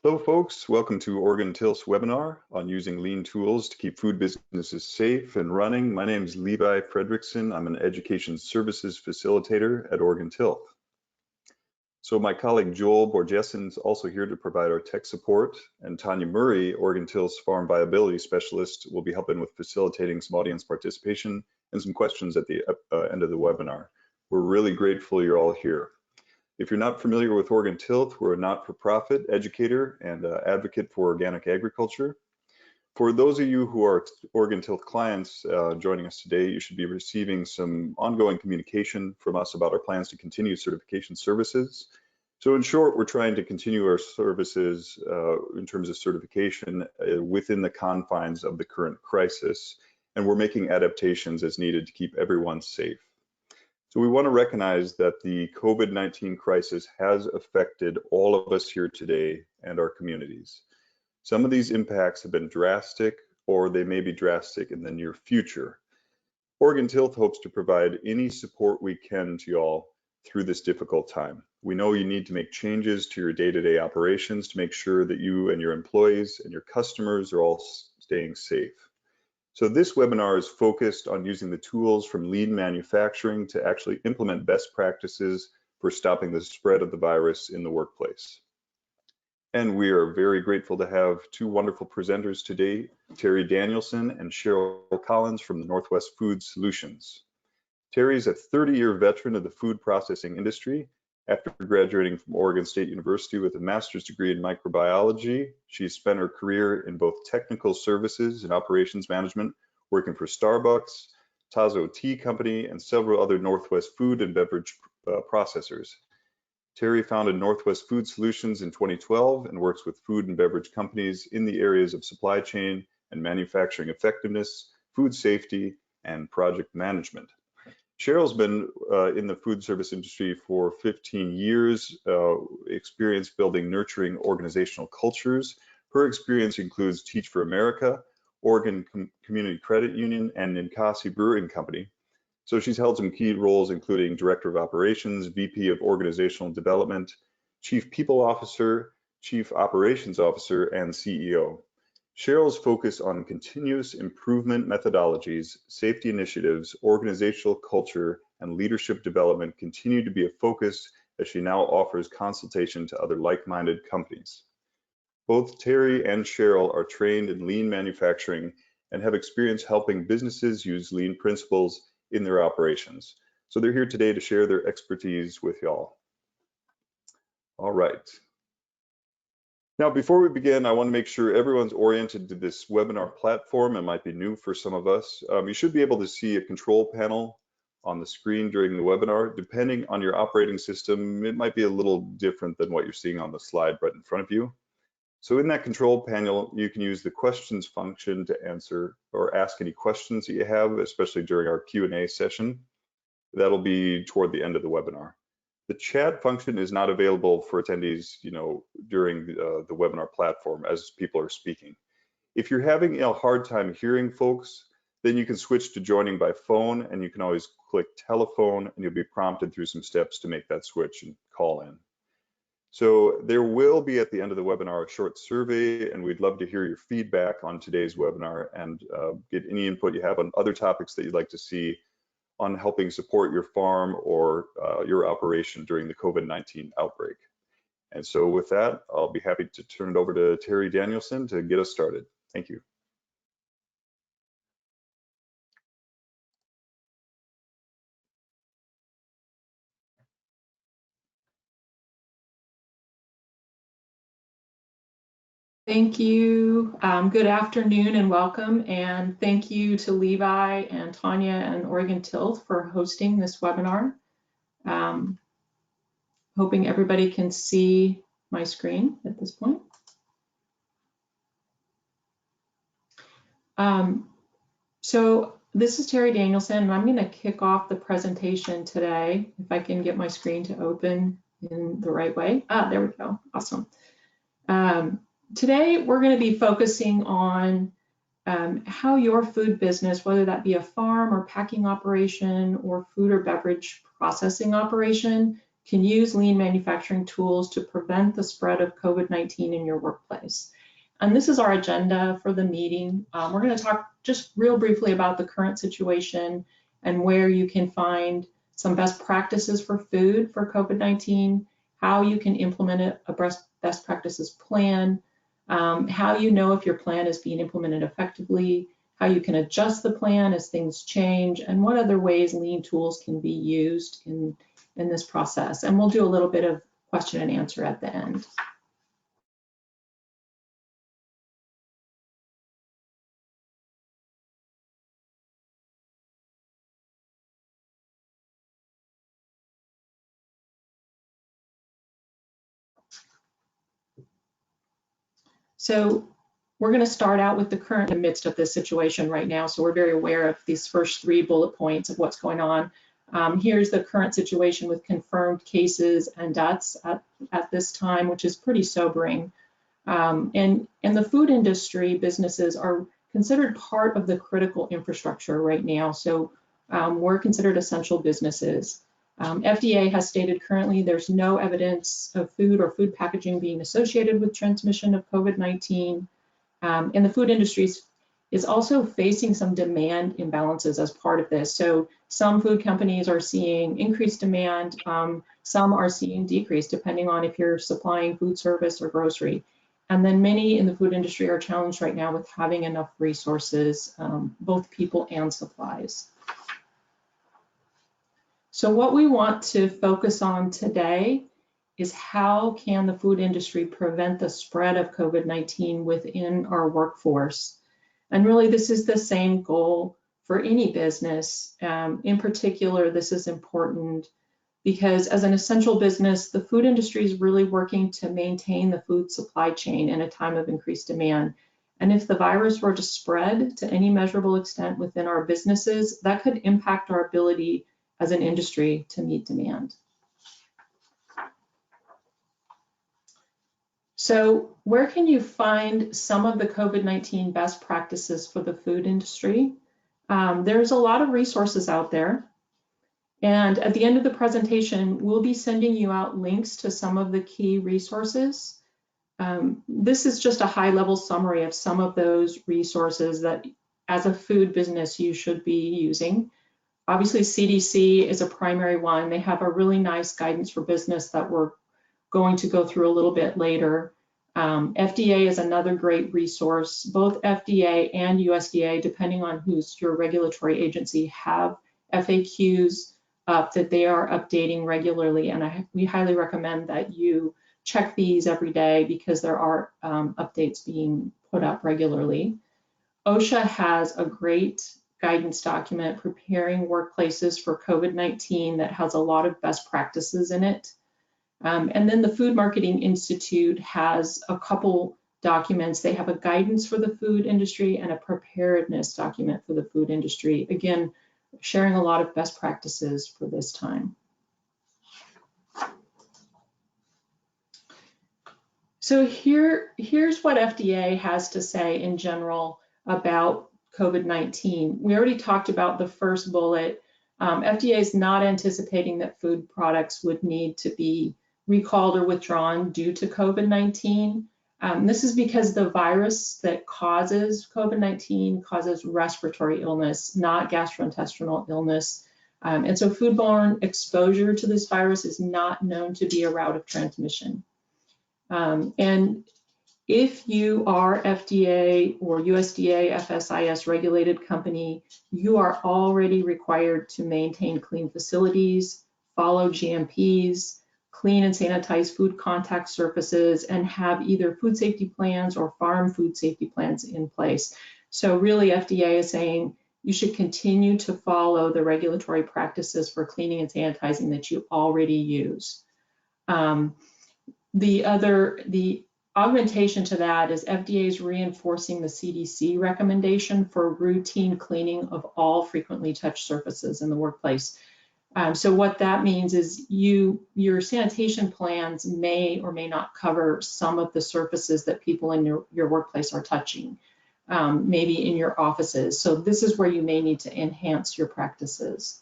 Hello folks, welcome to Oregon Tilth's webinar on using lean tools to keep food businesses safe and running. My name is Levi Fredrickson. I'm an education services facilitator at Oregon Tilth. So my colleague Joel Borgeson is also here to provide our tech support, and Tanya Murray, Oregon Tilth's farm viability specialist, will be helping with facilitating some audience participation and some questions at the end of the webinar. We're really grateful you're all here. If you're not familiar with Oregon Tilth, we're a not-for-profit educator and advocate for organic agriculture. For those of you who are Oregon Tilth clients joining us today, you should be receiving some ongoing communication from us about our plans to continue certification services. So in short, we're trying to continue our services in terms of certification within the confines of the current crisis, and we're making adaptations as needed to keep everyone safe. So we want to recognize that the COVID-19 crisis has affected all of us here today and our communities. Some of these impacts have been drastic, or they may be drastic in the near future. Oregon Tilth hopes to provide any support we can to y'all through this difficult time. We know you need to make changes to your day-to-day operations to make sure that you and your employees and your customers are all staying safe. So this webinar is focused on using the tools from lean manufacturing to actually implement best practices for stopping the spread of the virus in the workplace. And we are very grateful to have two wonderful presenters today, Terry Danielson and Cheryl Collins from the Northwest Food Solutions. Terry is a 30-year veteran of the food processing industry. After graduating from Oregon State University with a master's degree in microbiology, she's spent her career in both technical services and operations management, working for Starbucks, Tazo Tea Company, and several other Northwest food and beverage processors. Terry founded Northwest Food Solutions in 2012 and works with food and beverage companies in the areas of supply chain and manufacturing effectiveness, food safety, and project management. Cheryl's been in the food service industry for 15 years, experience building nurturing organizational cultures. Her experience includes Teach for America, Oregon Community Credit Union, and Ninkasi Brewing Company. So she's held some key roles, including Director of Operations, VP of Organizational Development, Chief People Officer, Chief Operations Officer, and CEO. Cheryl's focus on continuous improvement methodologies, safety initiatives, organizational culture, and leadership development continue to be a focus as she now offers consultation to other like-minded companies. Both Terry and Cheryl are trained in lean manufacturing and have experience helping businesses use lean principles in their operations. So they're here today to share their expertise with y'all. All right. Now, before we begin, I want to make sure everyone's oriented to this webinar platform. It might be new for some of us. You should be able to see a control panel on the screen during the webinar. Depending on your operating system, it might be a little different than what you're seeing on the slide right in front of you. So in that control panel, you can use the questions function to answer or ask any questions that you have, especially during our Q&A session. That'll be toward the end of the webinar. The chat function is not available for attendees, during the webinar platform as people are speaking. If you're having a hard time hearing folks, then you can switch to joining by phone, and you can always click telephone, and you'll be prompted through some steps to make that switch and call in. So there will be at the end of the webinar a short survey, and we'd love to hear your feedback on today's webinar and get any input you have on other topics that you'd like to see on helping support your farm or your operation during the COVID-19 outbreak. And so with that, I'll be happy to turn it over to Terry Danielson to get us started. Thank you. Thank you. Good afternoon and welcome. And thank you to Levi and Tanya and Oregon Tilth for hosting this webinar. Hoping everybody can see my screen at this point. So this is Terry Danielson, and I'm going to kick off the presentation today, if I can get my screen to open in the right way. There we go. Awesome. Today, we're going to be focusing on how your food business, whether that be a farm or packing operation or food or beverage processing operation, can use lean manufacturing tools to prevent the spread of COVID-19 in your workplace. And this is our agenda for the meeting. We're going to talk just real briefly about the current situation and where you can find some best practices for food for COVID-19, how you can implement a best practices plan, how you know if your plan is being implemented effectively, how you can adjust the plan as things change, and what other ways lean tools can be used in this process. And we'll do a little bit of question and answer at the end. So we're going to start out with the current in the midst of this situation right now. So we're very aware of these first 3 bullet points of what's going on. Here's the current situation with confirmed cases and deaths at this time, which is pretty sobering. And the food industry businesses are considered part of the critical infrastructure right now. So we're considered essential businesses. FDA has stated currently there's no evidence of food or food packaging being associated with transmission of COVID-19. And the food industry is also facing some demand imbalances as part of this. So some food companies are seeing increased demand, some are seeing decrease depending on if you're supplying food service or grocery. And then many in the food industry are challenged right now with having enough resources, both people and supplies. So what we want to focus on today is how can the food industry prevent the spread of COVID-19 within our workforce? And really, this is the same goal for any business. In particular, this is important because as an essential business, the food industry is really working to maintain the food supply chain in a time of increased demand. And if the virus were to spread to any measurable extent within our businesses, that could impact our ability as an industry to meet demand. So where can you find some of the COVID-19 best practices for the food industry? There's a lot of resources out there. And at the end of the presentation, we'll be sending you out links to some of the key resources. This is just a high-level summary of some of those resources that as a food business you should be using. Obviously, CDC is a primary one. They have a really nice guidance for business that we're going to go through a little bit later. FDA is another great resource. Both FDA and USDA, depending on who's your regulatory agency, have FAQs up that they are updating regularly. And we highly recommend that you check these every day because there are updates being put up regularly. OSHA has a great guidance document, Preparing Workplaces for COVID-19, that has a lot of best practices in it. And then the Food Marketing Institute has a couple documents. They have a guidance for the food industry and a preparedness document for the food industry. Again, sharing a lot of best practices for this time. So here's what FDA has to say in general about COVID-19. We already talked about the first bullet. FDA is not anticipating that food products would need to be recalled or withdrawn due to COVID-19. This is because the virus that causes COVID-19 causes respiratory illness, not gastrointestinal illness. And so foodborne exposure to this virus is not known to be a route of transmission. And if you are FDA or USDA FSIS regulated company, you are already required to maintain clean facilities, follow GMPs, clean and sanitize food contact surfaces, and have either food safety plans or farm food safety plans in place. So really FDA is saying you should continue to follow the regulatory practices for cleaning and sanitizing that you already use. The augmentation to that is FDA is reinforcing the CDC recommendation for routine cleaning of all frequently touched surfaces in the workplace. So what that means is your sanitation plans may or may not cover some of the surfaces that people in your workplace are touching, maybe in your offices. So this is where you may need to enhance your practices.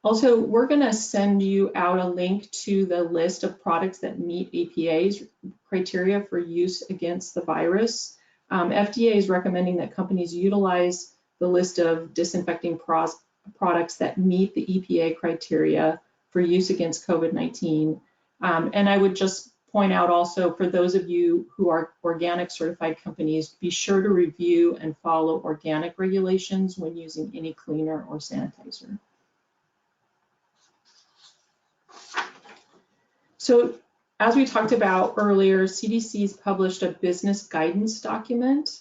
Also, we're going to send you out a link to the list of products that meet APA's criteria for use against the virus. FDA is recommending that companies utilize the list of disinfecting products that meet the EPA criteria for use against COVID-19. And I would just point out also, for those of you who are organic certified companies, be sure to review and follow organic regulations when using any cleaner or sanitizer. So as we talked about earlier, CDC's published a business guidance document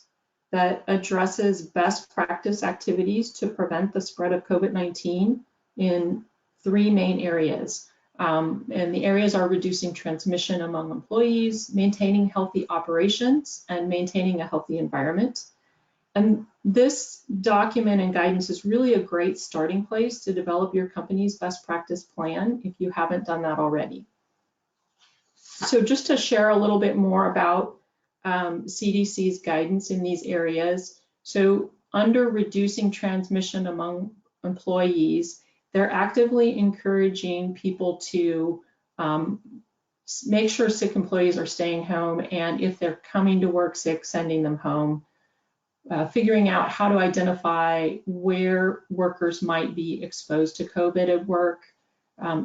that addresses best practice activities to prevent the spread of COVID-19 in 3 main areas. And the areas are reducing transmission among employees, maintaining healthy operations, and maintaining a healthy environment. And this document and guidance is really a great starting place to develop your company's best practice plan if you haven't done that already. So just to share a little bit more about CDC's guidance in these areas. So under reducing transmission among employees, they're actively encouraging people to make sure sick employees are staying home, and if they're coming to work sick, sending them home. Figuring out how to identify where workers might be exposed to COVID at work,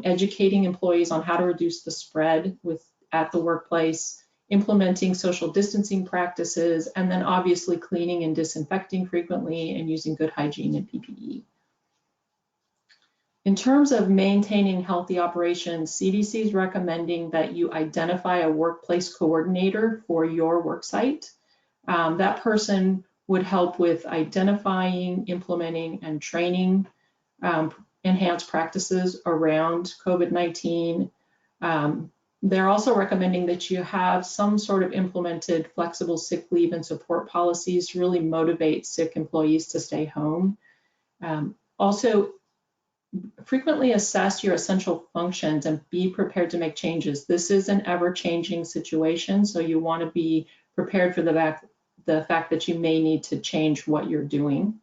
educating employees on how to reduce the spread at the workplace, implementing social distancing practices, and then obviously cleaning and disinfecting frequently and using good hygiene and PPE. In terms of maintaining healthy operations, CDC is recommending that you identify a workplace coordinator for your worksite. That person would help with identifying, implementing, and training enhanced practices around COVID-19. They're also recommending that you have some sort of implemented flexible sick leave and support policies to really motivate sick employees to stay home. Also, frequently assess your essential functions and be prepared to make changes. This is an ever-changing situation, so you want to be prepared for the fact that you may need to change what you're doing.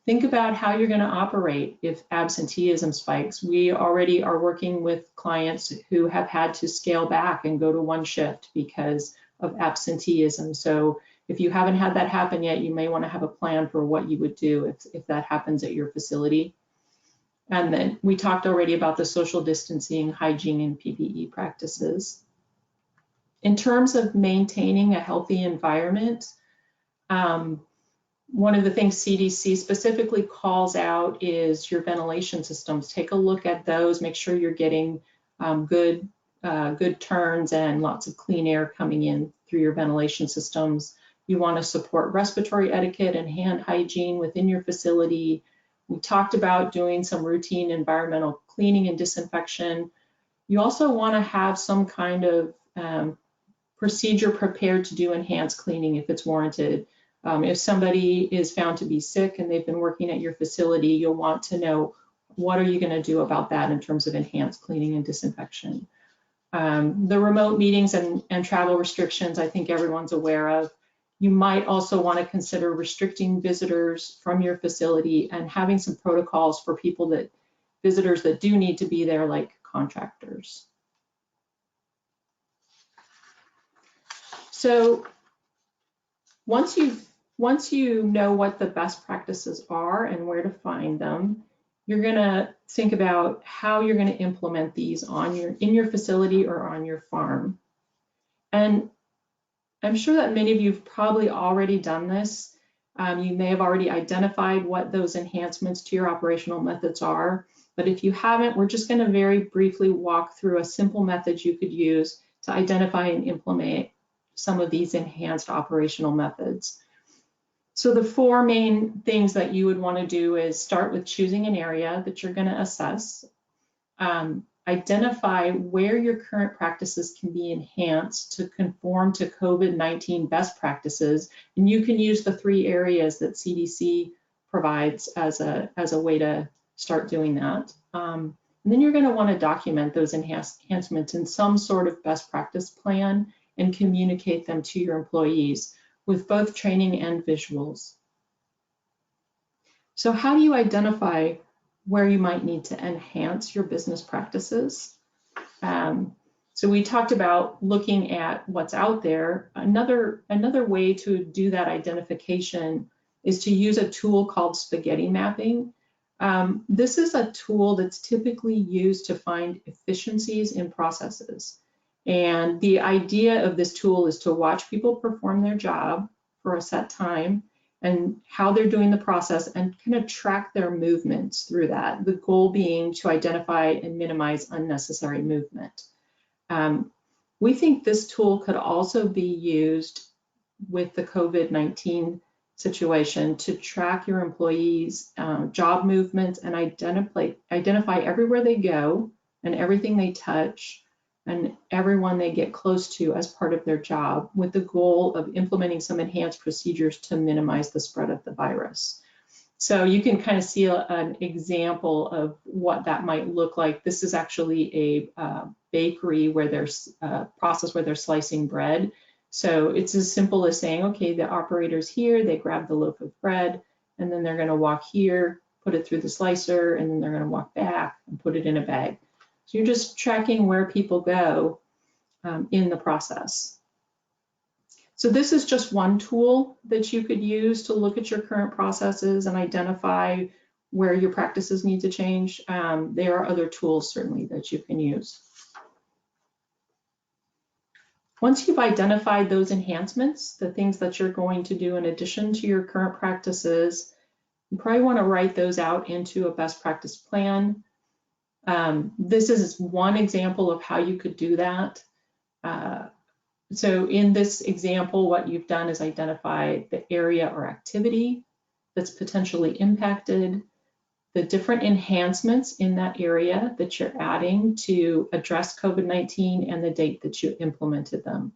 Think about how you're going to operate if absenteeism spikes. We already are working with clients who have had to scale back and go to 1 shift because of absenteeism. So if you haven't had that happen yet, you may want to have a plan for what you would do if that happens at your facility. And then we talked already about the social distancing, hygiene, and PPE practices. In terms of maintaining a healthy environment, one of the things CDC specifically calls out is your ventilation systems. Take a look at those, make sure you're getting good turns and lots of clean air coming in through your ventilation systems. You want to support respiratory etiquette and hand hygiene within your facility. We talked about doing some routine environmental cleaning and disinfection. You also want to have some kind of procedure prepared to do enhanced cleaning if it's warranted. If somebody is found to be sick and they've been working at your facility, you'll want to know what are you going to do about that in terms of enhanced cleaning and disinfection. The remote meetings and travel restrictions, I think everyone's aware of. You might also want to consider restricting visitors from your facility and having some protocols for visitors that do need to be there, like contractors. So once you know what the best practices are and where to find them, you're going to think about how you're going to implement these in your facility or on your farm. And I'm sure that many of you have probably already done this. You may have already identified what those enhancements to your operational methods are. But if you haven't, we're just going to very briefly walk through a simple method you could use to identify and implement some of these enhanced operational methods. So the 4 main things that you would want to do is start with choosing an area that you're going to assess. Identify where your current practices can be enhanced to conform to COVID-19 best practices. And you can use the 3 areas that CDC provides as a way to start doing that. And then you're going to want to document those enhancements in some sort of best practice plan and communicate them to your employees with both training and visuals. So how do you identify where you might need to enhance your business practices. So we talked about looking at what's out there. Another way to do that identification is to use a tool called spaghetti mapping. This is a tool that's typically used to find efficiencies in processes. And the idea of this tool is to watch people perform their job for a set time and how they're doing the process and kind of track their movements through that. The goal being to identify and minimize unnecessary movement. We think this tool could also be used with the COVID-19 situation to track your employees' job movements and identify everywhere they go and everything they touch and everyone they get close to as part of their job, with the goal of implementing some enhanced procedures to minimize the spread of the virus. So you can kind of see an example of what that might look like. This is actually a bakery where there's a process where they're slicing bread. So it's as simple as saying, okay, the operator's here, they grab the loaf of bread, and then they're gonna walk here, put it through the slicer, and then they're gonna walk back and put it in a bag. So you're just tracking where people go in the process. So this is just one tool that you could use to look at your current processes and identify where your practices need to change. There are other tools certainly that you can use. Once you've identified those enhancements, the things that you're going to do in addition to your current practices, you probably want to write those out into a best practice plan. This is one example of how you could do that. So in this example, what you've done is identify the area or activity that's potentially impacted, the different enhancements in that area that you're adding to address COVID-19, and the date that you implemented them.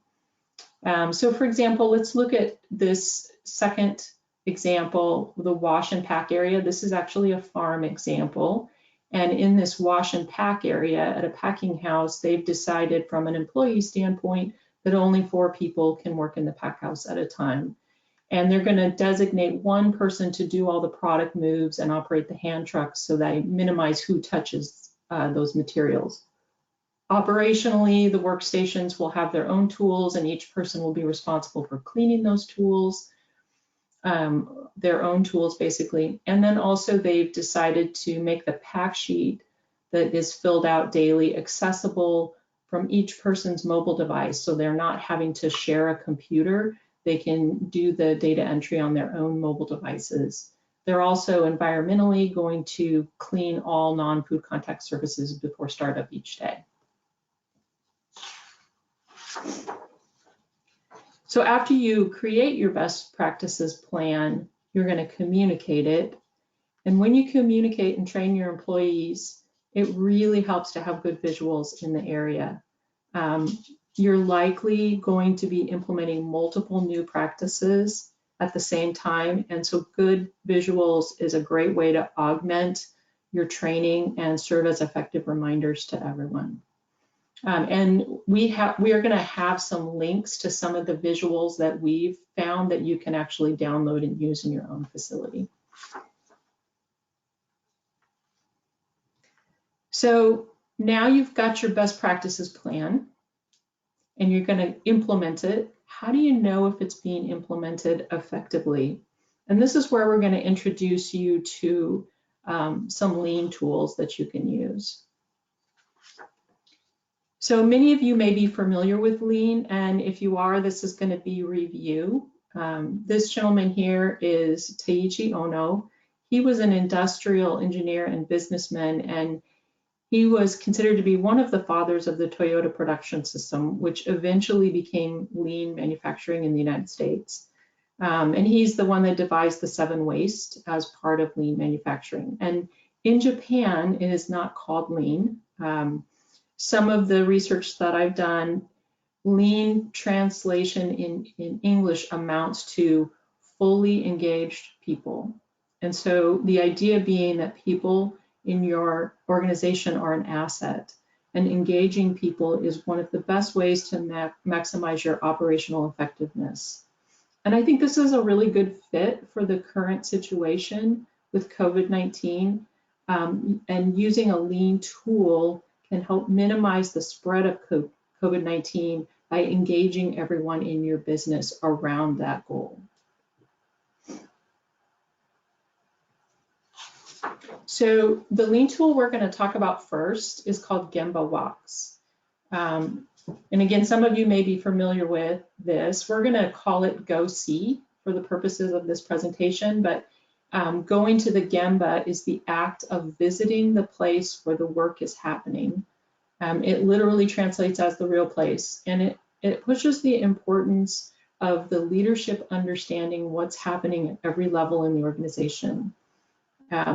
So for example, let's look at this second example, the wash and pack area. This is actually a farm example. And in this wash and pack area at a packing house, they've decided from an employee standpoint that only 4 people can work in the pack house at a time. And they're going to designate one person to do all the product moves and operate the hand trucks so they minimize who touches those materials. Operationally, the workstations will have their own tools and each person will be responsible for cleaning those tools, their own tools basically. And then also they've decided to make the pack sheet that is filled out daily accessible from each person's mobile device. So they're not having to share a computer. They can do the data entry on their own mobile devices. They're also environmentally going to clean all non-food contact surfaces before startup each day. So after you create your best practices plan, you're going to communicate it. And when you communicate and train your employees, it really helps to have good visuals in the area. You're likely going to be implementing multiple new practices at the same time. And so good visuals is a great way to augment your training and serve as effective reminders to everyone. And we are going to have some links to some of the visuals that we've found that you can actually download and use in your own facility. So now you've got your best practices plan and you're going to implement it. How do you know if it's being implemented effectively? And this is where we're going to introduce you to some lean tools that you can use. So many of you may be familiar with lean, and if you are, this is going to be review. This gentleman here is Taiichi Ono. He was an industrial engineer and businessman, and he was considered to be one of the fathers of the Toyota production system, which eventually became lean manufacturing in the United States. And he's the one that devised the 7 waste as part of lean manufacturing. And in Japan, it is not called lean. Some of the research that I've done, lean translation in English amounts to fully engaged people. And so the idea being that people in your organization are an asset, and engaging people is one of the best ways to maximize your operational effectiveness. And I think this is a really good fit for the current situation with COVID-19. and using a lean tool can help minimize the spread of COVID-19 by engaging everyone in your business around that goal. So the lean tool we're going to talk about first is called Gemba Walks. And again, some of you may be familiar with this. We're going to call it Go See for the purposes of this presentation, but going to the Gemba is the act of visiting the place where the work is happening. It literally translates as the real place, and it pushes the importance of the leadership understanding what's happening at every level in the organization.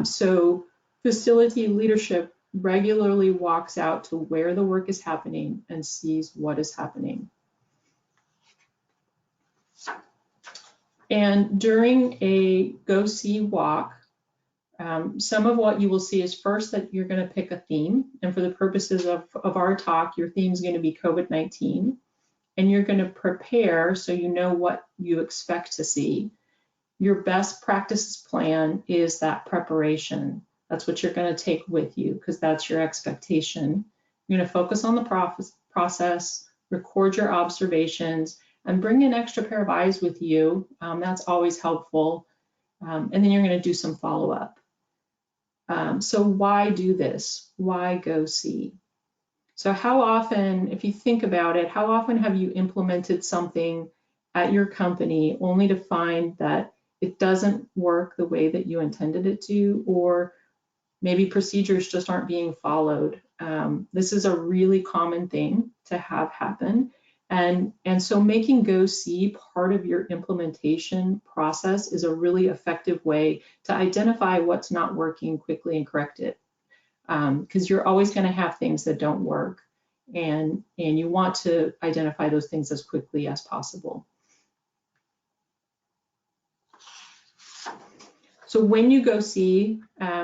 So facility leadership regularly walks out to where the work is happening and sees what is happening. And during a Go See walk, some of what you will see is first that you're going to pick a theme. And for the purposes of our talk, your theme is going to be COVID-19. And you're going to prepare so you know what you expect to see. Your best practices plan is that preparation. That's what you're going to take with you because that's your expectation. You're going to focus on the process, record your observations, and bring an extra pair of eyes with you. That's always helpful. And then you're going to do some follow-up. So why do this? Why Go See? So how often, if you think about it, how often have you implemented something at your company only to find that it doesn't work the way that you intended it to, or maybe procedures just aren't being followed? This is a really common thing to have happen. And so making Go See part of your implementation process is a really effective way to identify what's not working quickly and correct it. Because you're always going to have things that don't work, and you want to identify those things as quickly as possible. So when you Go See,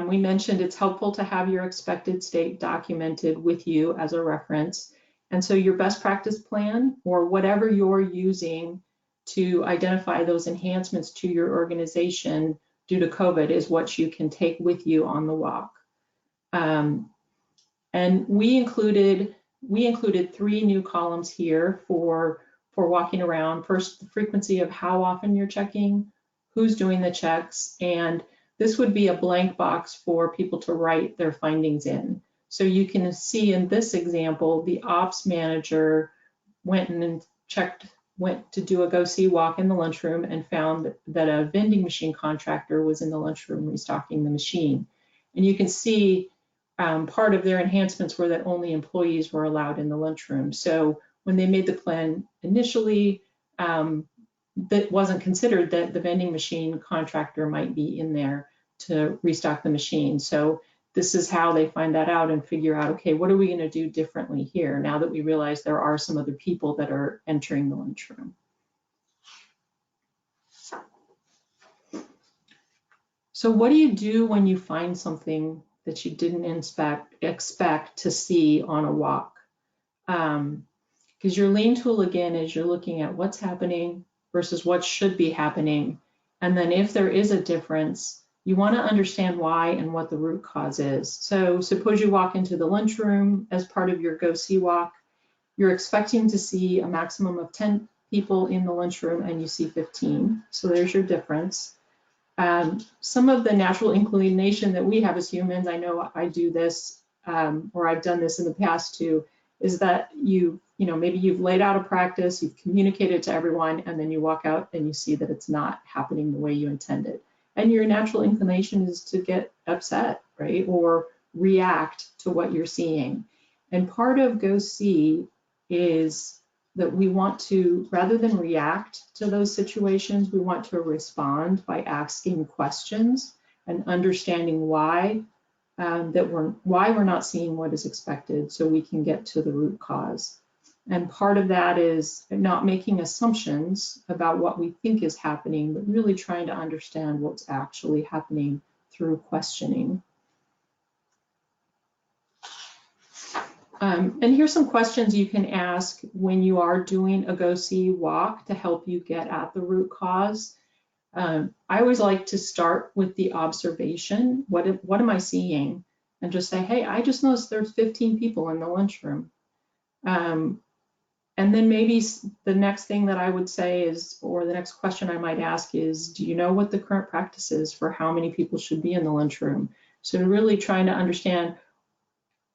we mentioned it's helpful to have your expected state documented with you as a reference. And so your best practice plan, or whatever you're using to identify those enhancements to your organization due to COVID, is what you can take with you on the walk. And we included 3 new columns here for walking around. First, the frequency of how often you're checking, who's doing the checks, and this would be a blank box for people to write their findings in. So you can see in this example, the ops manager went to do a Go See walk in the lunchroom and found that a vending machine contractor was in the lunchroom restocking the machine. And you can see part of their enhancements were that only employees were allowed in the lunchroom. So when they made the plan initially, that wasn't considered that the vending machine contractor might be in there to restock the machine. So this is how they find that out and figure out, okay, what are we going to do differently here now that we realize there are some other people that are entering the lunchroom. So what do you do when you find something that you didn't expect to see on a walk? Because your lean tool, again, is you're looking at what's happening versus what should be happening. And then if there is a difference, you want to understand why and what the root cause is. So suppose you walk into the lunchroom as part of your Go See walk. You're expecting to see a maximum of 10 people in the lunchroom and you see 15. So there's your difference. Some of the natural inclination that we have as humans, I know I do this, or I've done this in the past too, is that maybe you've laid out a practice, you've communicated to everyone, and then you walk out and you see that it's not happening the way you intended. And your natural inclination is to get upset, right? Or react to what you're seeing. And part of Go See is that we want to, rather than react to those situations, we want to respond by asking questions and understanding why we're not seeing what is expected, so we can get to the root cause. And part of that is not making assumptions about what we think is happening, but really trying to understand what's actually happening through questioning. And here's some questions you can ask when you are doing a Go See walk to help you get at the root cause. I always like to start with the observation. What am I seeing? And just say, hey, I just noticed there's 15 people in the lunchroom. And then maybe the next thing that I would say is, or the next question I might ask is, do you know what the current practice is for how many people should be in the lunchroom? So really trying to understand,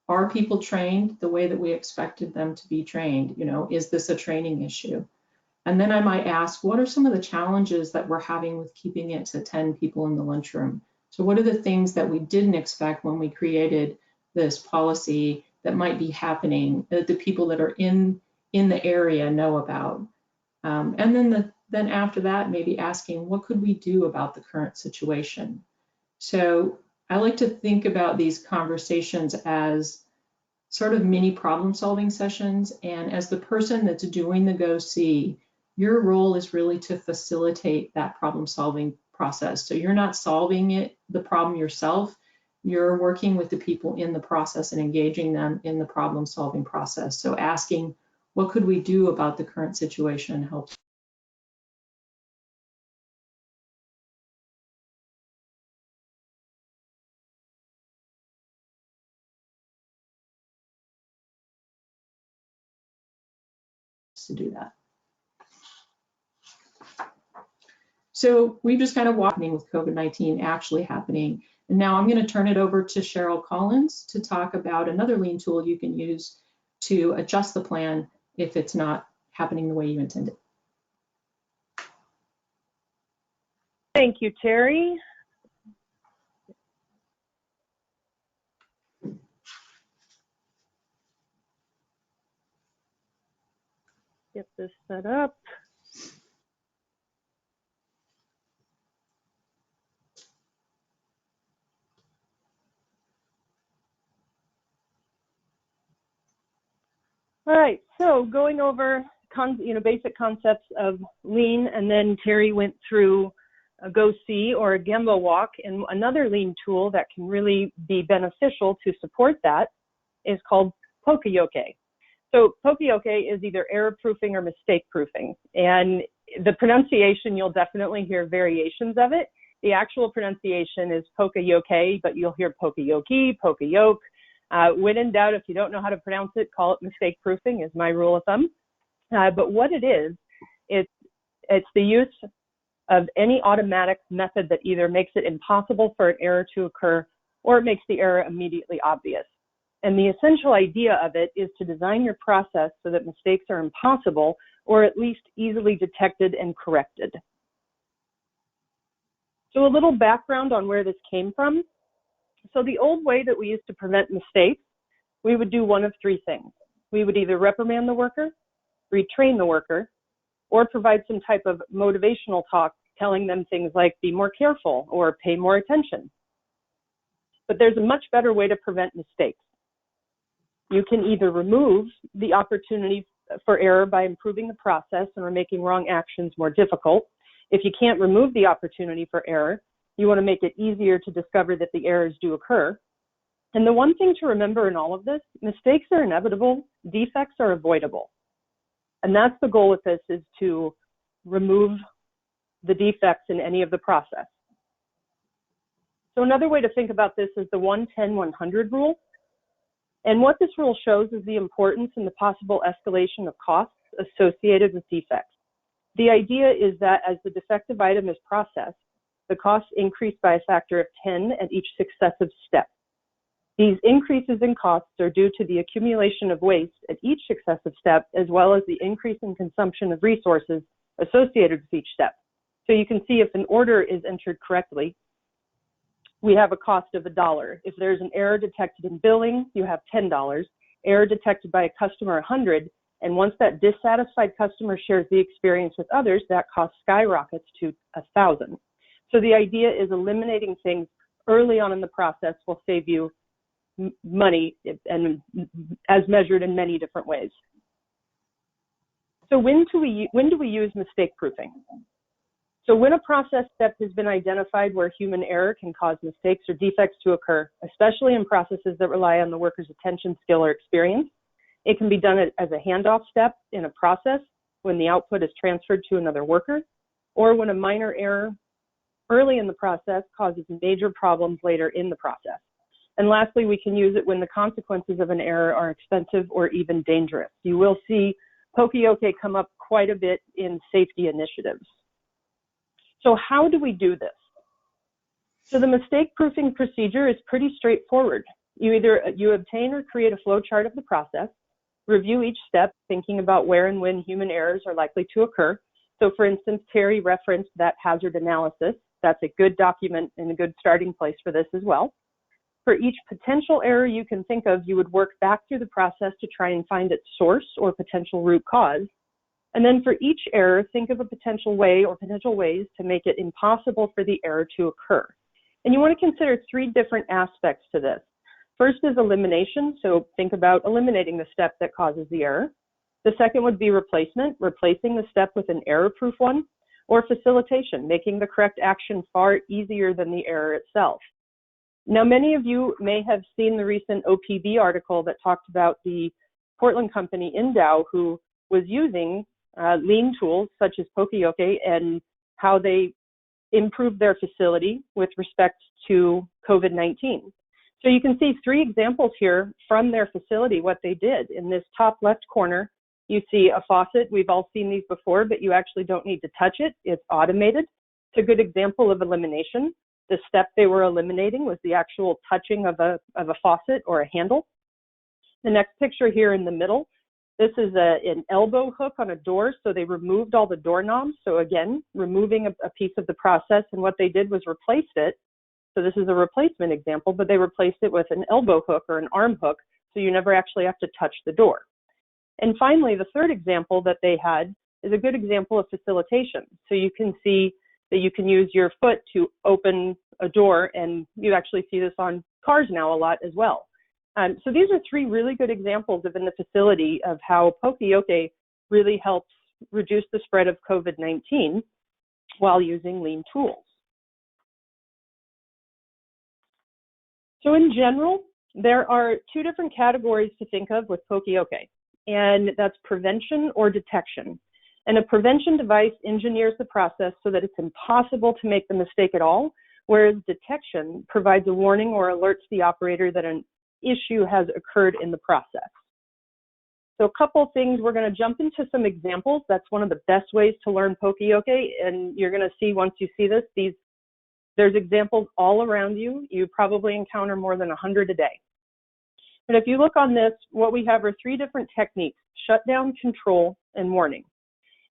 are people trained the way that we expected them to be trained? You know, is this a training issue? And then I might ask, what are some of the challenges that we're having with keeping it to 10 people in the lunchroom? So what are the things that we didn't expect when we created this policy that might be happening, that the people that are in the area know about? And then after that, maybe asking, what could we do about the current situation? So I like to think about these conversations as sort of mini problem solving sessions. And as the person that's doing the go see, your role is really to facilitate that problem solving process. So you're not solving the problem yourself. You're working with the people in the process and engaging them in the problem solving process. So asking, what could we do about the current situation helps. To do that. So we've just kind of walking with COVID-19 actually happening. And now I'm going to turn it over to Cheryl Collins to talk about another lean tool you can use to adjust the plan if it's not happening the way you intended. Thank you, Terry. Get this set up. All right, so going over basic concepts of lean, and then Terry went through a go-see or a gemba walk, and another lean tool that can really be beneficial to support that is called poka-yoke. So poka-yoke is either error-proofing or mistake-proofing, and the pronunciation, you'll definitely hear variations of it. The actual pronunciation is poka-yoke, but you'll hear poka-yoke, poka-yoke. When in doubt, if you don't know how to pronounce it, call it mistake proofing is my rule of thumb. But what it is, it's the use of any automatic method that either makes it impossible for an error to occur or it makes the error immediately obvious. And the essential idea of it is to design your process so that mistakes are impossible or at least easily detected and corrected. So a little background on where this came from. So the old way that we used to prevent mistakes, we would do one of three things. We would either reprimand the worker, retrain the worker, or provide some type of motivational talk telling them things like be more careful or pay more attention. But there's a much better way to prevent mistakes. You can either remove the opportunity for error by improving the process or making wrong actions more difficult. If you can't remove the opportunity for error, you want to make it easier to discover that the errors do occur. And the one thing to remember in all of this, mistakes are inevitable, defects are avoidable. And that's the goal with this, is to remove the defects in any of the process. So another way to think about this is the 1-10-100 rule. And what this rule shows is the importance and the possible escalation of costs associated with defects. The idea is that as the defective item is processed, the costs increase by a factor of 10 at each successive step. These increases in costs are due to the accumulation of waste at each successive step, as well as the increase in consumption of resources associated with each step. So you can see if an order is entered correctly, we have a cost of $1. If there's an error detected in billing, you have $10. Error detected by a customer, $100. And once that dissatisfied customer shares the experience with others, that cost skyrockets to $1,000. So the idea is eliminating things early on in the process will save you money, and as measured in many different ways. So when do we use mistake proofing? So when a process step has been identified where human error can cause mistakes or defects to occur, especially in processes that rely on the worker's attention, skill, or experience, it can be done as a handoff step in a process when the output is transferred to another worker, or when a minor error early in the process causes major problems later in the process. And lastly, we can use it when the consequences of an error are expensive or even dangerous. You will see poka-yoke come up quite a bit in safety initiatives. So how do we do this? So the mistake proofing procedure is pretty straightforward. You obtain or create a flow chart of the process, review each step, thinking about where and when human errors are likely to occur. So for instance, Terry referenced that hazard analysis. That's a good document and a good starting place for this as well. For each potential error you can think of, you would work back through the process to try and find its source or potential root cause. And then for each error, think of a potential way or potential ways to make it impossible for the error to occur. And you want to consider 3 different aspects to this. First is elimination, so think about eliminating the step that causes the error. The second would be replacement, replacing the step with an error-proof one, or facilitation, making the correct action far easier than the error itself. Now, many of you may have seen the recent OPB article that talked about the Portland company Indow, who was using lean tools such as poka-yoke and how they improved their facility with respect to COVID-19. So you can see 3 examples here from their facility, what they did. In this top left corner, you see a faucet. We've all seen these before, but you actually don't need to touch it. It's automated. It's a good example of elimination. The step they were eliminating was the actual touching of a faucet or a handle. The next picture here in the middle, this is an elbow hook on a door, so they removed all the doorknobs. So again, removing a piece of the process, and what they did was replace it. So this is a replacement example, but they replaced it with an elbow hook or an arm hook, so you never actually have to touch the door. And finally, the third example that they had is a good example of facilitation. So you can see that you can use your foot to open a door, and you actually see this on cars now a lot as well. So these are 3 really good examples of in the facility of how poka-yoke really helps reduce the spread of COVID-19 while using lean tools. So in general, there are 2 different categories to think of with poka-yoke, and that's prevention or detection. And a prevention device engineers the process so that it's impossible to make the mistake at all, whereas detection provides a warning or alerts the operator that an issue has occurred in the process. So a couple things, we're going to jump into some examples. That's one of the best ways to learn poka-yoke, and you're going to see once you see this, there's examples all around you. You probably encounter more than 100 a day. But if you look on this, what we have are 3 different techniques: shutdown, control, and warning.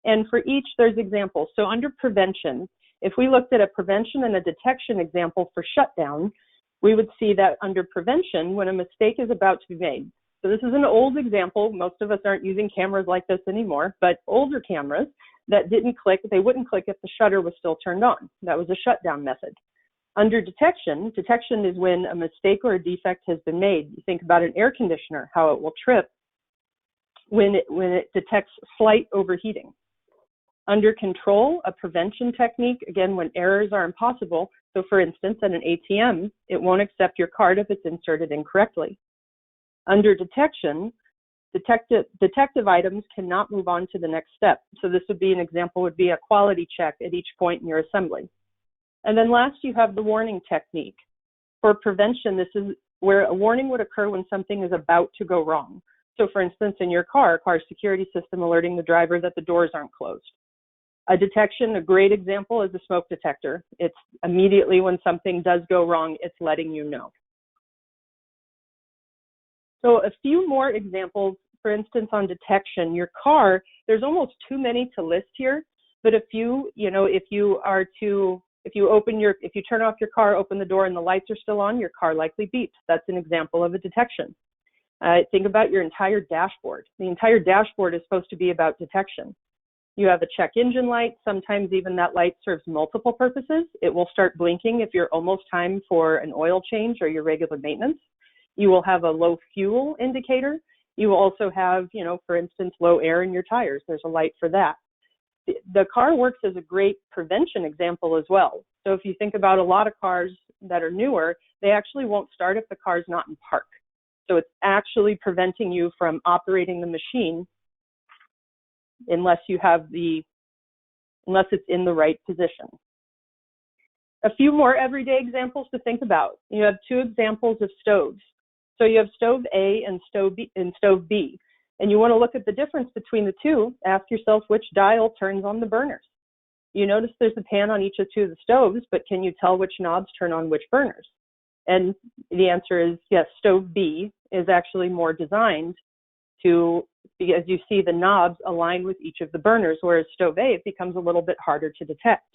And for each, there's examples. So under prevention, if we looked at a prevention and a detection example for shutdown, we would see that under prevention, when a mistake is about to be made. So this is an old example. Most of us aren't using cameras like this anymore, but older cameras that didn't click, they wouldn't click if the shutter was still turned on. That was a shutdown method. Under detection is when a mistake or a defect has been made. You think about an air conditioner, how it will trip when it detects slight overheating. Under control, a prevention technique, again, when errors are impossible. So for instance, at an ATM, it won't accept your card if it's inserted incorrectly. Under detection, detective items cannot move on to the next step. So this would be an example, would be a quality check at each point in your assembly. And then last, you have the warning technique. For prevention, this is where a warning would occur when something is about to go wrong. So for instance, in your car security system alerting the driver that the doors aren't closed. A detection, a great example, is a smoke detector. It's immediately when something does go wrong, it's letting you know. So a few more examples, for instance, on detection. Your car, there's almost too many to list here, but if you turn off your car, open the door, and the lights are still on, your car likely beeps. That's an example of a detection. Think about your entire dashboard. The entire dashboard is supposed to be about detection. You have a check engine light. Sometimes even that light serves multiple purposes. It will start blinking if you're almost time for an oil change or your regular maintenance. You will have a low fuel indicator. You will also have, for instance, low air in your tires. There's a light for that. The car works as a great prevention example as well. So if you think about a lot of cars that are newer, they actually won't start if the car's not in park. So it's actually preventing you from operating the machine unless it's in the right position. A few more everyday examples to think about. You have 2 examples of stoves. So you have stove A and stove B. And you want to look at the difference between the 2. Ask yourself which dial turns on the burners. You notice there's a pan on each of 2 of the stoves, but can you tell which knobs turn on which burners? And the answer is yes, stove B is actually more designed to, as you see, the knobs align with each of the burners, whereas stove A, it becomes a little bit harder to detect.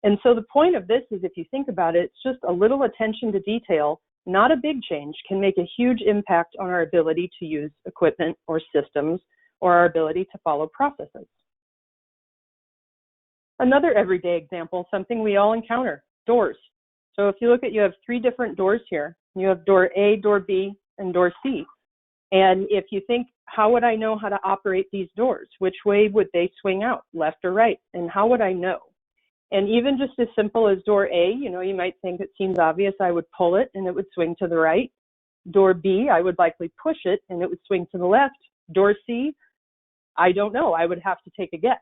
And so the point of this is, if you think about it, it's just a little attention to detail, not a big change, can make a huge impact on our ability to use equipment or systems, or our ability to follow processes. Another everyday example, something we all encounter, doors. So if you look at, you have 3 different doors here. You have door A, door B, and door C. And if you think, how would I know how to operate these doors? Which way would they swing out, left or right? And how would I know? And even just as simple as door A, you know, you might think it seems obvious, I would pull it and it would swing to the right. Door B, I would likely push it and it would swing to the left. Door C, I don't know, I would have to take a guess.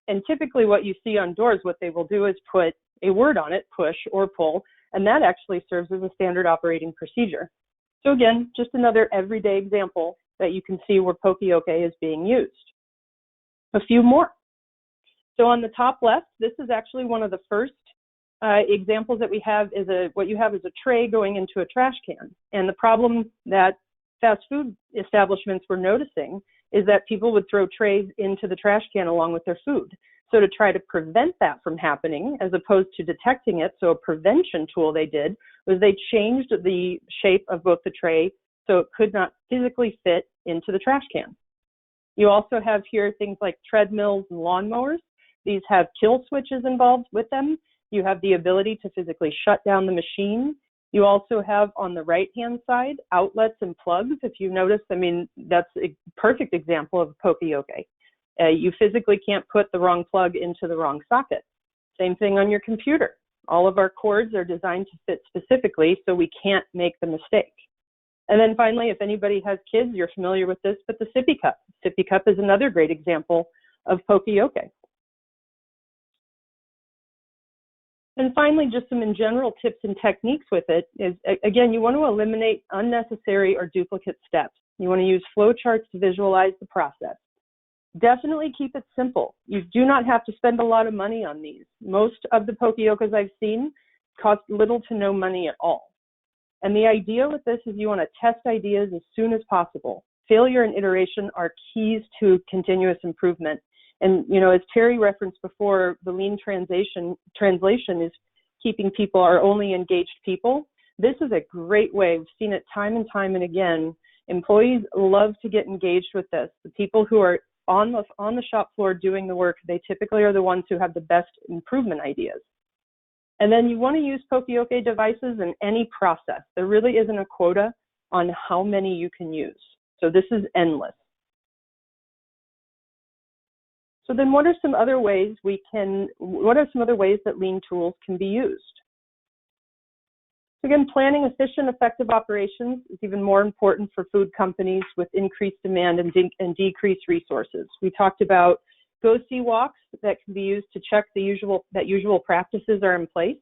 And typically what you see on doors, what they will do is put a word on it, push or pull, and that actually serves as a standard operating procedure. So again, just another everyday example that you can see where Poka-yoke is being used. A few more. So on the top left, this is actually one of the first examples that we have is what you have is a tray going into a trash can. And the problem that fast food establishments were noticing is that people would throw trays into the trash can along with their food. So to try to prevent that from happening, as opposed to detecting it, so a prevention tool they did was they changed the shape of both the tray so it could not physically fit into the trash can. You also have here things like treadmills and lawnmowers. These have kill switches involved with them. You have the ability to physically shut down the machine. You also have on the right-hand side outlets and plugs. If you notice, I mean, that's a perfect example of Poka-yoke. You physically can't put the wrong plug into the wrong socket. Same thing on your computer. All of our cords are designed to fit specifically, so we can't make the mistake. And then finally, if anybody has kids, you're familiar with this, but the sippy cup. Sippy cup is another great example of Poka-yoke. And finally, just some in general tips and techniques with it is, again, you want to eliminate unnecessary or duplicate steps. You want to use flowcharts to visualize the process. Definitely keep it simple. You do not have to spend a lot of money on these. Most of the Poka-yoke I've seen cost little to no money at all. And the idea with this is you want to test ideas as soon as possible. Failure and iteration are keys to continuous improvement. And, you know, as Terry referenced before, the lean translation is keeping people, our only engaged people. This is a great way. We've seen it time and time and again. Employees love to get engaged with this. The people who are on the shop floor doing the work, they typically are the ones who have the best improvement ideas. And then you want to use Poka-yoke devices in any process. There really isn't a quota on how many you can use. So this is endless. So then what are some other ways that lean tools can be used? Again, planning efficient, effective operations is even more important for food companies with increased demand and decreased resources. We talked about go-see walks that can be used to check that usual practices are in place.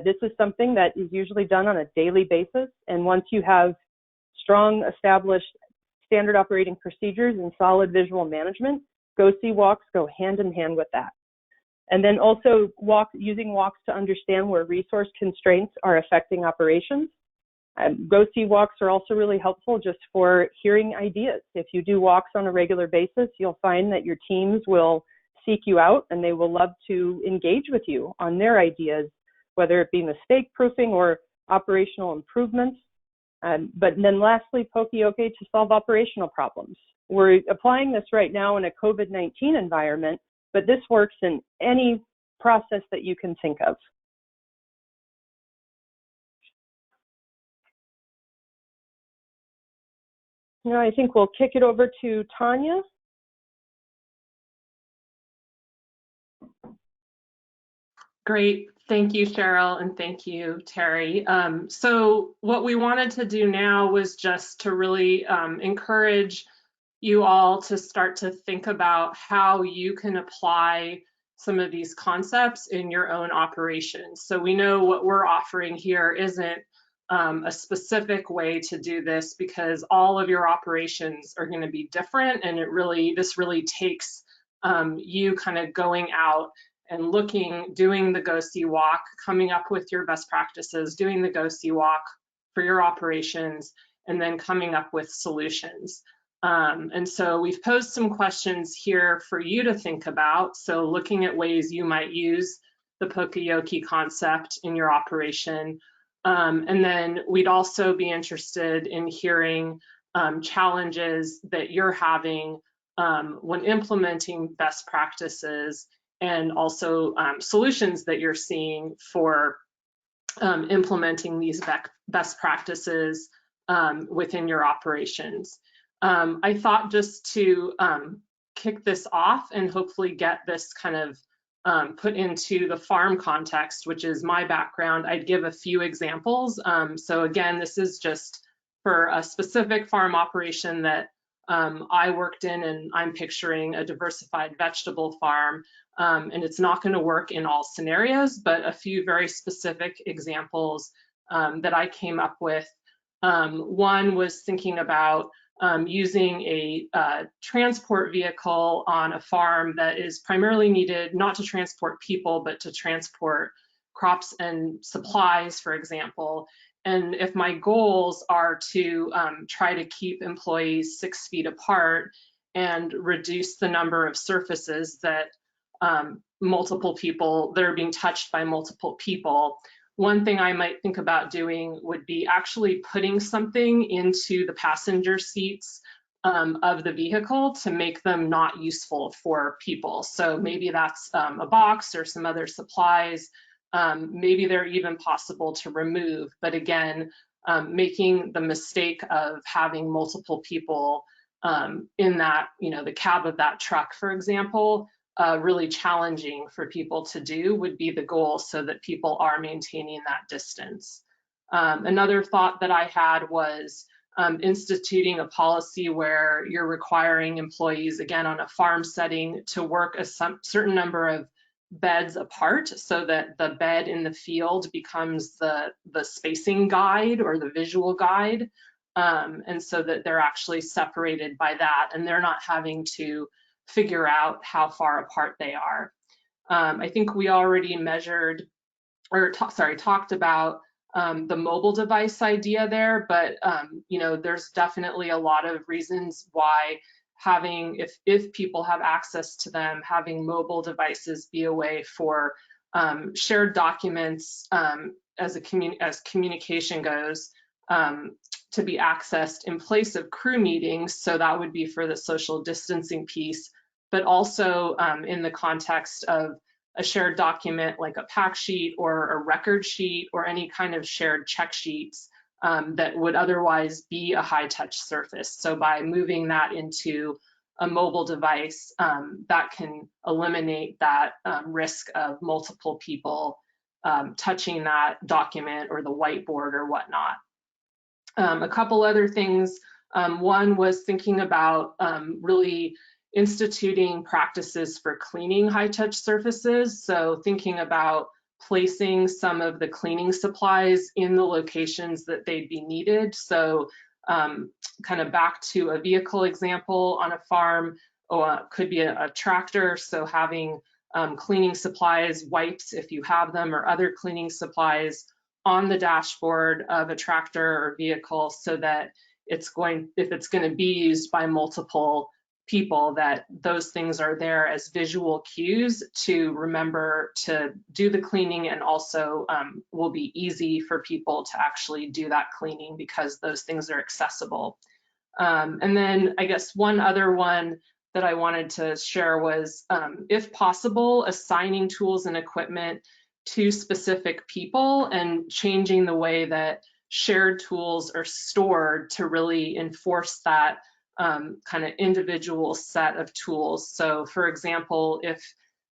This is something that is usually done on a daily basis. And once you have strong, established standard operating procedures and solid visual management, go-see walks go hand in hand with that. And then also using walks to understand where resource constraints are affecting operations. Go-see walks are also really helpful just for hearing ideas. If you do walks on a regular basis, you'll find that your teams will seek you out and they will love to engage with you on their ideas, whether it be mistake proofing or operational improvements. But then lastly, Poka-yoke to solve operational problems. We're applying this right now in a COVID-19 environment, but this works in any process that you can think of. Now I think we'll kick it over to Tanya. Great. Thank you, Cheryl, and thank you, Terry. So what we wanted to do now was just to really encourage you all to start to think about how you can apply some of these concepts in your own operations. So we know what we're offering here isn't a specific way to do this, because all of your operations are going to be different, and this really takes you kind of going out and looking, doing the go-see walk, coming up with your best practices, doing the go-see walk for your operations, and then coming up with solutions. And so we've posed some questions here for you to think about. So looking at ways you might use the Poka-yoke concept in your operation. And then we'd also be interested in hearing challenges that you're having when implementing best practices, and also solutions that you're seeing for implementing these best practices within your operations. I thought, just to kick this off and hopefully get this kind of put into the farm context, which is my background, I'd give a few examples. So again, this is just for a specific farm operation that I worked in, and I'm picturing a diversified vegetable farm. And it's not going to work in all scenarios, but a few very specific examples that I came up with. One was thinking about using a transport vehicle on a farm that is primarily needed not to transport people, but to transport crops and supplies, for example. And if my goals are to try to keep employees 6 feet apart and reduce the number of surfaces that multiple people that are being touched by multiple people, one thing I might think about doing would be actually putting something into the passenger seats of the vehicle to make them not useful for people. So maybe that's a box or some other supplies. Maybe they're even possible to remove, but again, making the mistake of having multiple people in that, the cab of that truck, for example, really challenging for people to do would be the goal, so that people are maintaining that distance. Another thought that I had was instituting a policy where you're requiring employees, again on a farm setting, to work a certain number of beds apart, so that the bed in the field becomes the spacing guide or the visual guide, and so that they're actually separated by that, and they're not having to figure out how far apart they are. I think we already talked about the mobile device idea there, but there's definitely a lot of reasons why having, if people have access to them, having mobile devices be a way for shared documents as communication goes, to be accessed in place of crew meetings. So that would be for the social distancing piece, but also in the context of a shared document like a pack sheet or a record sheet or any kind of shared check sheets that would otherwise be a high touch surface. So by moving that into a mobile device, that can eliminate that risk of multiple people touching that document or the whiteboard or whatnot. A couple other things. One was thinking about really instituting practices for cleaning high-touch surfaces. So thinking about placing some of the cleaning supplies in the locations that they'd be needed. So kind of back to a vehicle example on a farm, or could be a tractor. So having cleaning supplies, wipes if you have them, or other cleaning supplies on the dashboard of a tractor or vehicle, so that if it's going to be used by multiple people, that those things are there as visual cues to remember to do the cleaning, and also will be easy for people to actually do that cleaning because those things are accessible. And then I guess one other one that I wanted to share was, if possible, assigning tools and equipment to specific people and changing the way that shared tools are stored to really enforce that kind of individual set of tools. So for example, if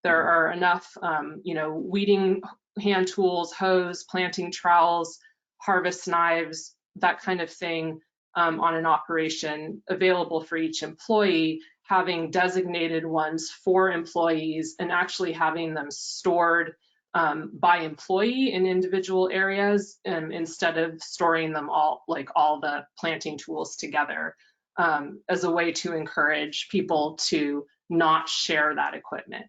there are enough weeding hand tools, hose, planting trowels, harvest knives, that kind of thing on an operation available for each employee, having designated ones for employees and actually having them stored by employee in individual areas, instead of storing them all, like all the planting tools together, as a way to encourage people to not share that equipment.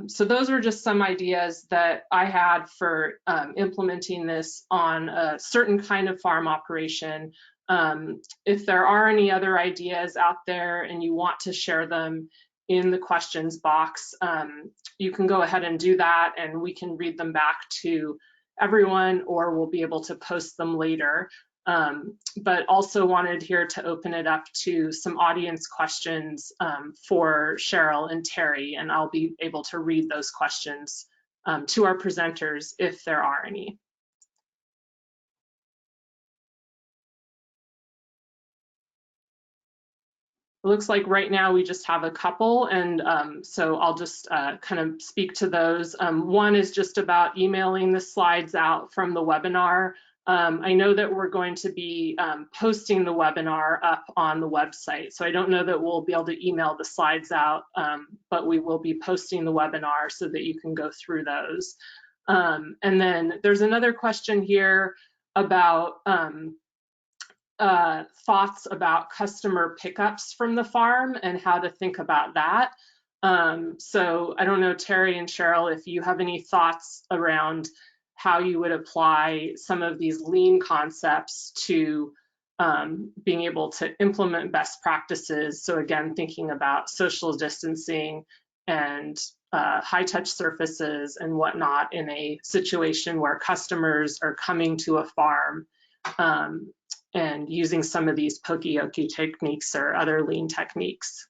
So those were just some ideas that I had for implementing this on a certain kind of farm operation. If there are any other ideas out there and you want to share them in the questions box, you can go ahead and do that, and we can read them back to everyone, or we'll be able to post them later. But also wanted here to open it up to some audience questions for Cheryl and Terry, and I'll be able to read those questions to our presenters if there are any. It looks like right now we just have a couple, and so I'll just kind of speak to those. One is just about emailing the slides out from the webinar. I know that we're going to be posting the webinar up on the website, so I don't know that we'll be able to email the slides out, but we will be posting the webinar so that you can go through those. And then there's another question here about thoughts about customer pickups from the farm and how to think about that. So I don't know, Terry and Cheryl, if you have any thoughts around how you would apply some of these lean concepts to being able to implement best practices. So again, thinking about social distancing and high touch surfaces and whatnot in a situation where customers are coming to a farm and using some of these poke-yoke techniques or other lean techniques.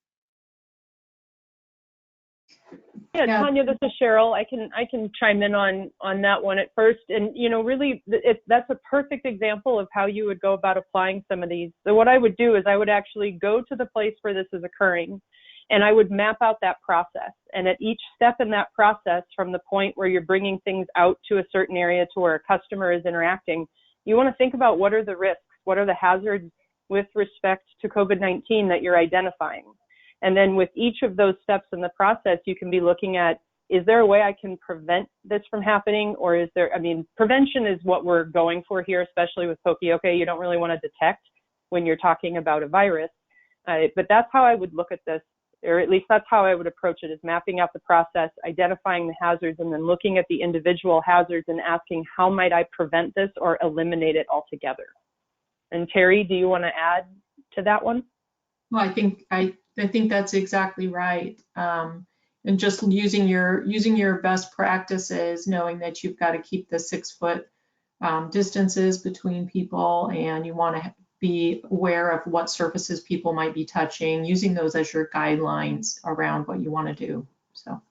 Yeah, Tanya, this is Cheryl. I can chime in on that one at first. And, you know, really, that's a perfect example of how you would go about applying some of these. So what I would do is I would actually go to the place where this is occurring, and I would map out that process. And at each step in that process, from the point where you're bringing things out to a certain area to where a customer is interacting, you want to think about what are the risks, what are the hazards with respect to COVID-19 that you're identifying. And then with each of those steps in the process, you can be looking at, is there a way I can prevent this from happening? Or is there, I mean, prevention is what we're going for here, especially with poke-yoke. You don't really want to detect when you're talking about a virus. But that's how I would look at this, or at least that's how I would approach it, is mapping out the process, identifying the hazards, and then looking at the individual hazards and asking, how might I prevent this or eliminate it altogether? And Terry, do you want to add to that one? Well, I think that's exactly right. And just using your best practices, knowing that you've got to keep the 6 foot distances between people, and you want to be aware of what surfaces people might be touching, using those as your guidelines around what you want to do. So.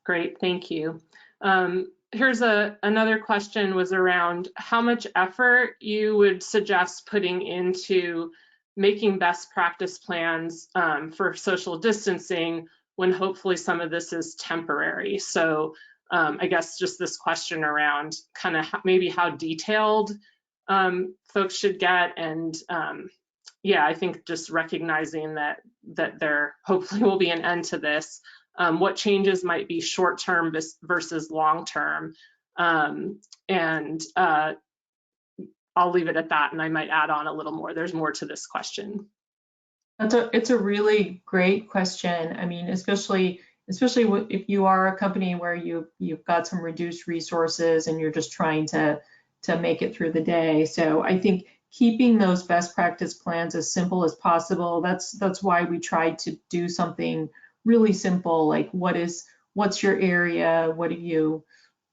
Great, thank you. Here's another question, was around how much effort you would suggest putting into making best practice plans for social distancing when hopefully some of this is temporary. So I guess just this question around kind of maybe how detailed folks should get, and yeah, I think just recognizing that there hopefully will be an end to this. What changes might be short-term versus long-term, and I'll leave it at that, and I might add on a little more. There's more to this question. It's a really great question. I mean, especially if you are a company where you've got some reduced resources and you're just trying to make it through the day. So I think keeping those best practice plans as simple as possible. That's why we tried to do something really simple, like what's your area? What do you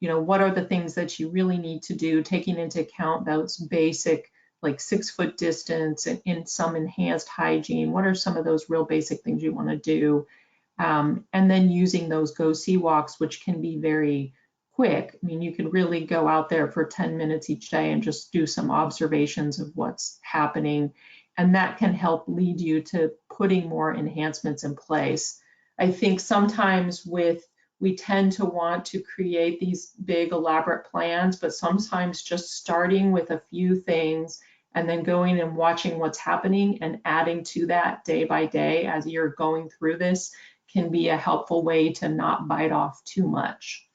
know, what are the things that you really need to do, taking into account those basic, like 6 foot distance and some enhanced hygiene. What are some of those real basic things you want to do? And then using those go see walks, which can be very quick. I mean, you can really go out there for 10 minutes each day and just do some observations of what's happening. And that can help lead you to putting more enhancements in place. I think sometimes we tend to want to create these big elaborate plans, but sometimes just starting with a few things and then going and watching what's happening and adding to that day by day as you're going through this can be a helpful way to not bite off too much.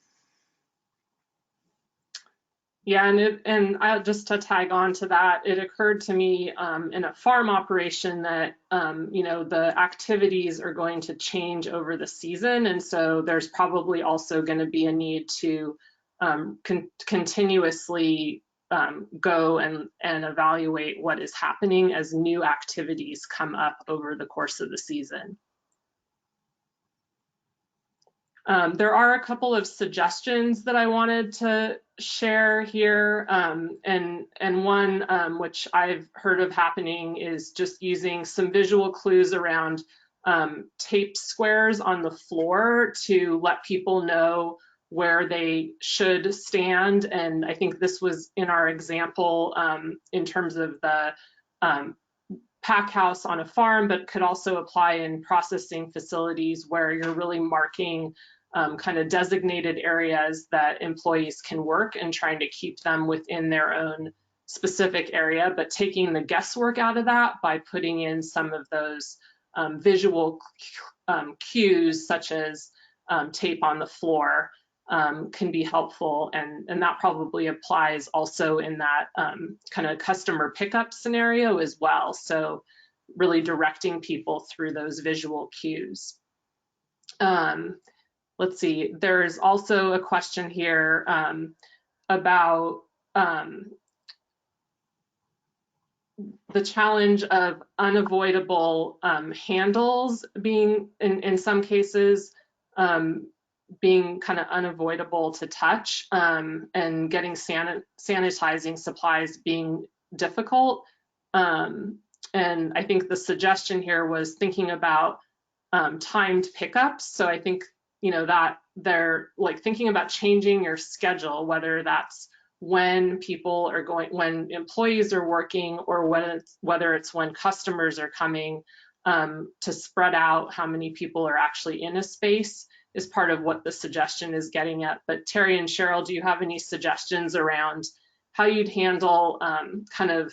Yeah, and just to tag on to that, it occurred to me in a farm operation that the activities are going to change over the season, and so there's probably also going to be a need to continuously go and evaluate what is happening as new activities come up over the course of the season. There are a couple of suggestions that I wanted to share here, and one which I've heard of happening is just using some visual clues around taped squares on the floor to let people know where they should stand. And I think this was in our example in terms of the pack house on a farm, but could also apply in processing facilities where you're really marking kind of designated areas that employees can work and trying to keep them within their own specific area, but taking the guesswork out of that by putting in some of those visual cues, such as tape on the floor, can be helpful. And that probably applies also in that kind of customer pickup scenario as well. So really directing people through those visual cues. Let's see, there's also a question here about the challenge of unavoidable handles being, in some cases, being kind of unavoidable to touch, and getting sanitizing supplies being difficult. And I think the suggestion here was thinking about timed pickups. So I think that they're like thinking about changing your schedule, whether that's when people are going, when employees are working, or whether it's when customers are coming, to spread out how many people are actually in a space is part of what the suggestion is getting at. But Terry and Cheryl, do you have any suggestions around how you'd handle kind of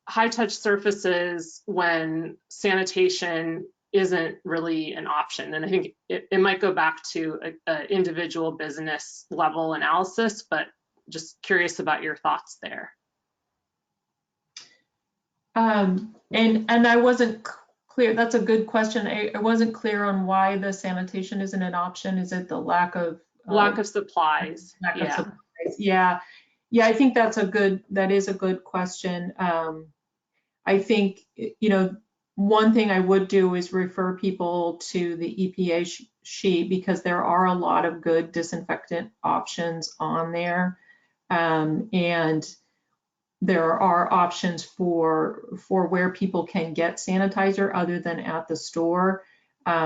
high touch surfaces when sanitation isn't really an option? And I think it might go back to an individual business level analysis, but just curious about your thoughts there. And I wasn't clear. That's a good question. I wasn't clear on why the sanitation isn't an option. Is it the lack of supplies? Lack of supplies. Yeah. I think that is a good question. I think, one thing I would do is refer people to the EPA sheet, because there are a lot of good disinfectant options on there. And there are options for where people can get sanitizer other than at the store.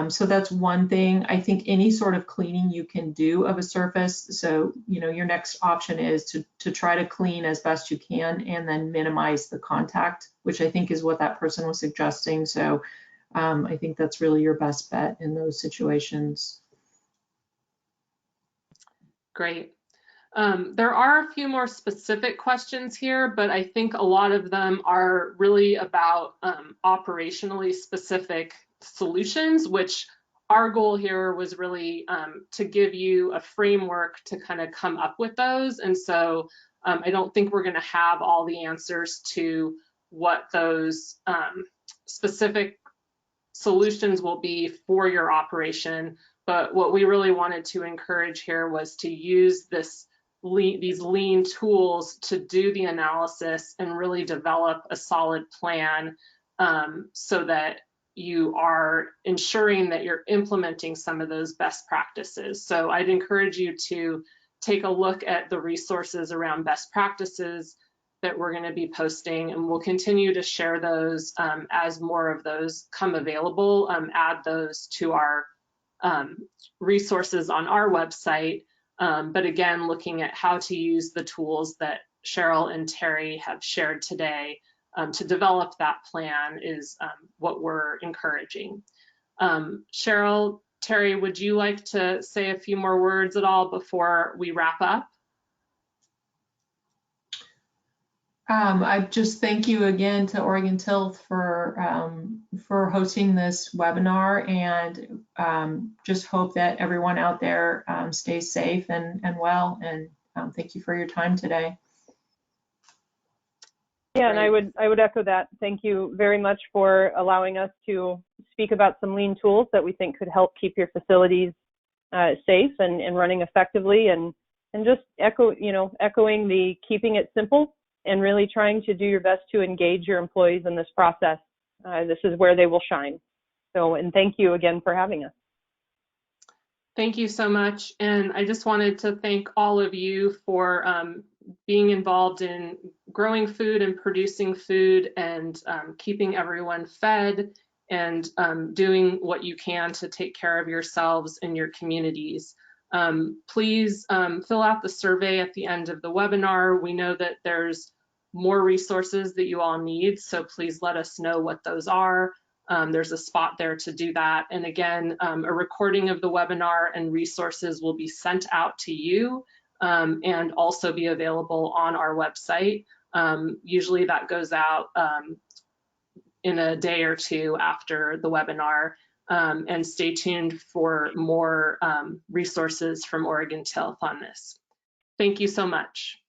So that's one thing. I think any sort of cleaning you can do of a surface. So, your next option is to try to clean as best you can and then minimize the contact, which I think is what that person was suggesting. So I think that's really your best bet in those situations. Great. There are a few more specific questions here, but I think a lot of them are really about operationally specific solutions, which our goal here was really to give you a framework to kind of come up with those. And so I don't think we're going to have all the answers to what those specific solutions will be for your operation. But what we really wanted to encourage here was to use these lean tools to do the analysis and really develop a solid plan, so that you are ensuring that you're implementing some of those best practices. So I'd encourage you to take a look at the resources around best practices that we're going to be posting, and we'll continue to share those as more of those come available. Add those to our resources on our website. But again, looking at how to use the tools that Cheryl and Terry have shared today to develop that plan is what we're encouraging. Cheryl, Terry, would you like to say a few more words at all before we wrap up? I just thank you again to Oregon Tilth for hosting this webinar, and just hope that everyone out there stays safe and well. And thank you for your time today. Yeah, and I would echo that. Thank you very much for allowing us to speak about some lean tools that we think could help keep your facilities safe and running effectively, and just echoing the keeping it simple and really trying to do your best to engage your employees in this process. This is where they will shine. So, and thank you again for having us. Thank you so much. And I just wanted to thank all of you for being involved in growing food and producing food and keeping everyone fed and doing what you can to take care of yourselves and your communities. Please fill out the survey at the end of the webinar. We know that there's more resources that you all need, so please let us know what those are. There's a spot there to do that. And again, a recording of the webinar and resources will be sent out to you and also be available on our website. Usually that goes out in a day or two after the webinar. And stay tuned for more resources from Oregon Tilth on this. Thank you so much.